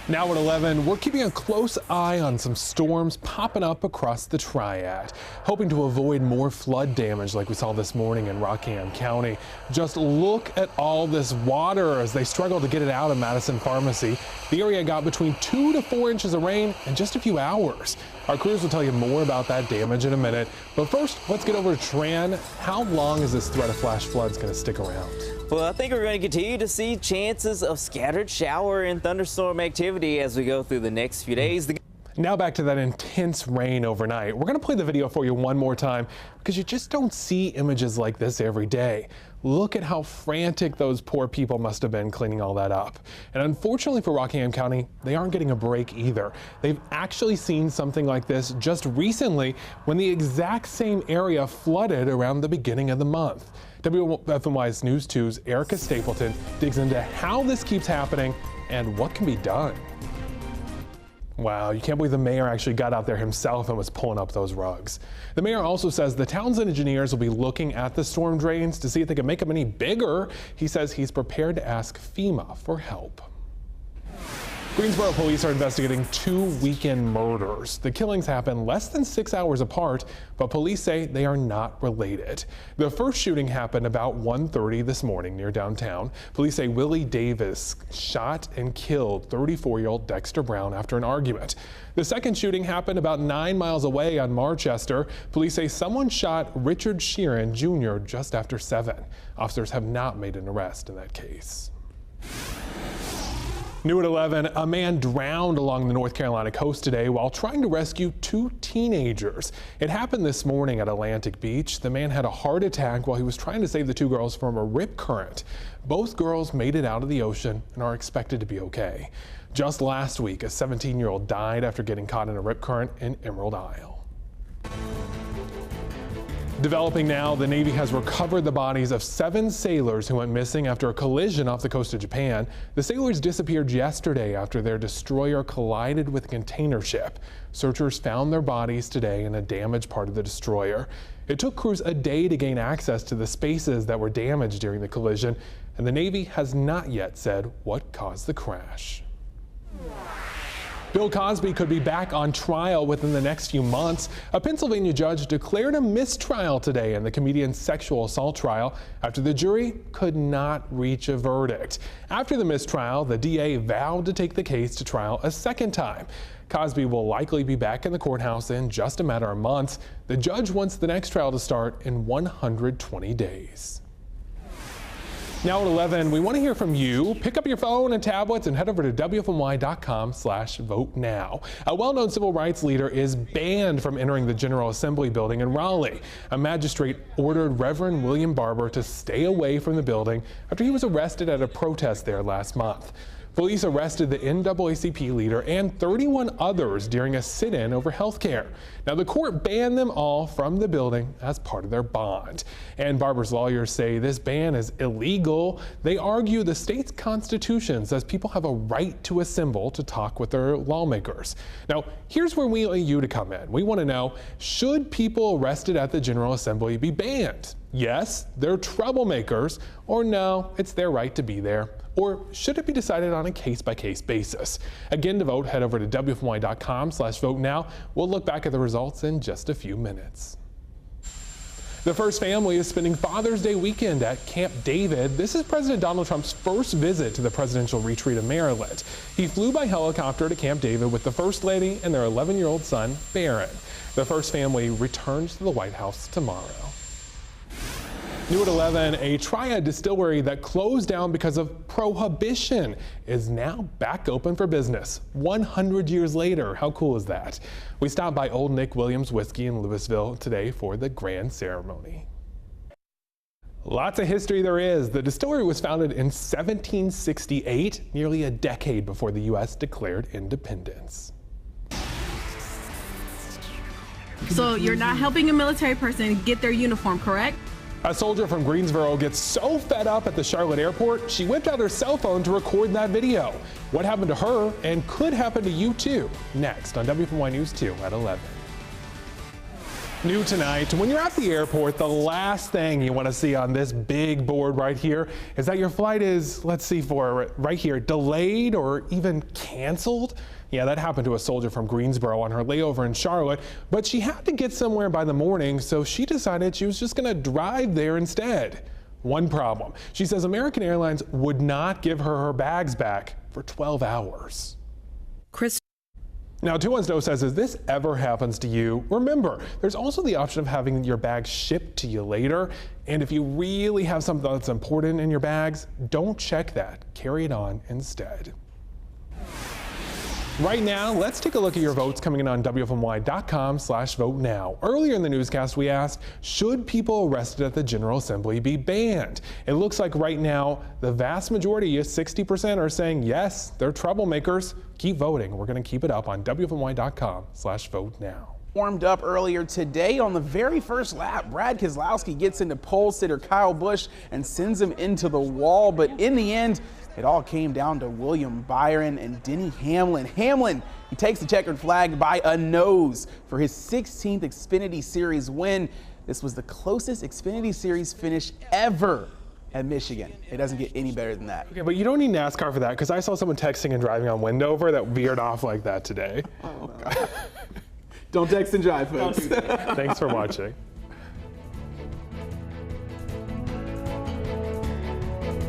Now at 11, we're keeping a close eye on some storms popping up across the Triad, hoping to avoid more flood damage like we saw this morning in Rockingham County. Just look at all this water as they struggle to get it out of Madison Pharmacy. The area got between 2 to 4 inches of rain in just a few hours. Our crews will tell you more about that damage in a minute. But first, let's get over to Tran. How long is this threat of flash floods going to stick around? Well, I think we're going to continue to see chances of scattered shower and thunderstorm activity as we go through the next few days. Now back to that intense rain overnight. We're going to play the video for you one more time because you just don't see images like this every day. Look at how frantic those poor people must have been cleaning all that up. And unfortunately for Rockingham County, they aren't getting a break either. They've actually seen something like this just recently when the exact same area flooded around the beginning of the month. WFMY's News 2's Erica Stapleton digs into how this keeps happening and what can be done. Wow, you can't believe the mayor actually got out there himself and was pulling up those rugs. The mayor also says the town's engineers will be looking at the storm drains to see if they can make them any bigger. He says he's prepared to ask FEMA for help. Greensboro police are investigating 2 weekend murders. The killings happened less than 6 hours apart, but police say they are not related. The first shooting happened about 1:30 this morning near downtown. Police say Willie Davis shot and killed 34-year-old Dexter Brown after an argument. The second shooting happened about 9 miles away on Marchester. Police say someone shot Richard Sheeran Jr. just after 7. Officers have not made an arrest in that case. New at 11, a man drowned along the North Carolina coast today while trying to rescue 2 teenagers. It happened this morning at Atlantic Beach. The man had a heart attack while he was trying to save the 2 girls from a rip current. Both girls made it out of the ocean and are expected to be okay. Just last week, a 17-year-old died after getting caught in a rip current in Emerald Isle. Developing now, the Navy has recovered the bodies of 7 sailors who went missing after a collision off the coast of Japan. The sailors disappeared yesterday after their destroyer collided with a container ship. Searchers found their bodies today in a damaged part of the destroyer. It took crews a day to gain access to the spaces that were damaged during the collision, and the Navy has not yet said what caused the crash. Bill Cosby could be back on trial within the next few months. A Pennsylvania judge declared a mistrial today in the comedian's sexual assault trial after the jury could not reach a verdict. After the mistrial, the DA vowed to take the case to trial a second time. Cosby will likely be back in the courthouse in just a matter of months. The judge wants the next trial to start in 120 days. Now at 11, we want to hear from you. Pick up your phone and tablets and head over to WFMY.com/vote-now. A well-known civil rights leader is banned from entering the General Assembly building in Raleigh. A magistrate ordered Reverend William Barber to stay away from the building after he was arrested at a protest there last month. Police arrested the NAACP leader and 31 others during a sit-in over health care. Now, the court banned them all from the building as part of their bond. And Barber's lawyers say this ban is illegal. They argue the state's constitution says people have a right to assemble to talk with their lawmakers. Now, here's where we want you to come in. We want to know, should people arrested at the General Assembly be banned? Yes, they're troublemakers, or no, it's their right to be there. Or should it be decided on a case-by-case basis? Again, to vote, head over to WFMY.com/vote-now. We'll look back at the results in just a few minutes. The First Family is spending Father's Day weekend at Camp David. This is President Donald Trump's first visit to the presidential retreat in Maryland. He flew by helicopter to Camp David with the First Lady and their 11-year-old son, Barron. The First Family returns to the White House tomorrow. New at 11, a Triad distillery that closed down because of prohibition is now back open for business 100 years later. How cool is that? We stopped by Old Nick Williams Whiskey in Louisville today for the grand ceremony. Lots of history there is. The distillery was founded in 1768, nearly a decade before the U.S. declared independence. So you're not helping a military person get their uniform, correct? A soldier from Greensboro gets so fed up at the Charlotte airport, she whipped out her cell phone to record that video. What happened to her and could happen to you too? Next on WFMY News 2 at 11. New tonight, when you're at the airport, the last thing you want to see on this big board right here is that your flight is, let's see for it right here, delayed or even canceled. Yeah, that happened to a soldier from Greensboro on her layover in Charlotte, but she had to get somewhere by the morning, so she decided she was just going to drive there instead. One problem. She says American Airlines would not give her bags back for 12 hours. Now, 210 says, if this ever happens to you, remember, there's also the option of having your bags shipped to you later. And if you really have something that's important in your bags, don't check that. Carry it on instead. Right now, let's take a look at your votes coming in on WFMY.com/vote now. Earlier in the newscast, we asked, should people arrested at the General Assembly be banned? It looks like right now, the vast majority, 60%, are saying yes, they're troublemakers. Keep voting. We're going to keep it up on WFMY.com/vote now. Warmed up earlier today on the very first lap. Brad Keselowski gets into pole sitter Kyle Busch and sends him into the wall, but in the end, it all came down to William Byron and Denny Hamlin. Hamlin, he takes the checkered flag by a nose for his 16th Xfinity Series win. This was the closest Xfinity Series finish ever at Michigan. It doesn't get any better than that. Okay, but you don't need NASCAR for that, because I saw someone texting and driving on Wendover that veered off like that today. Oh, God. Don't text and drive, folks. Thanks for watching.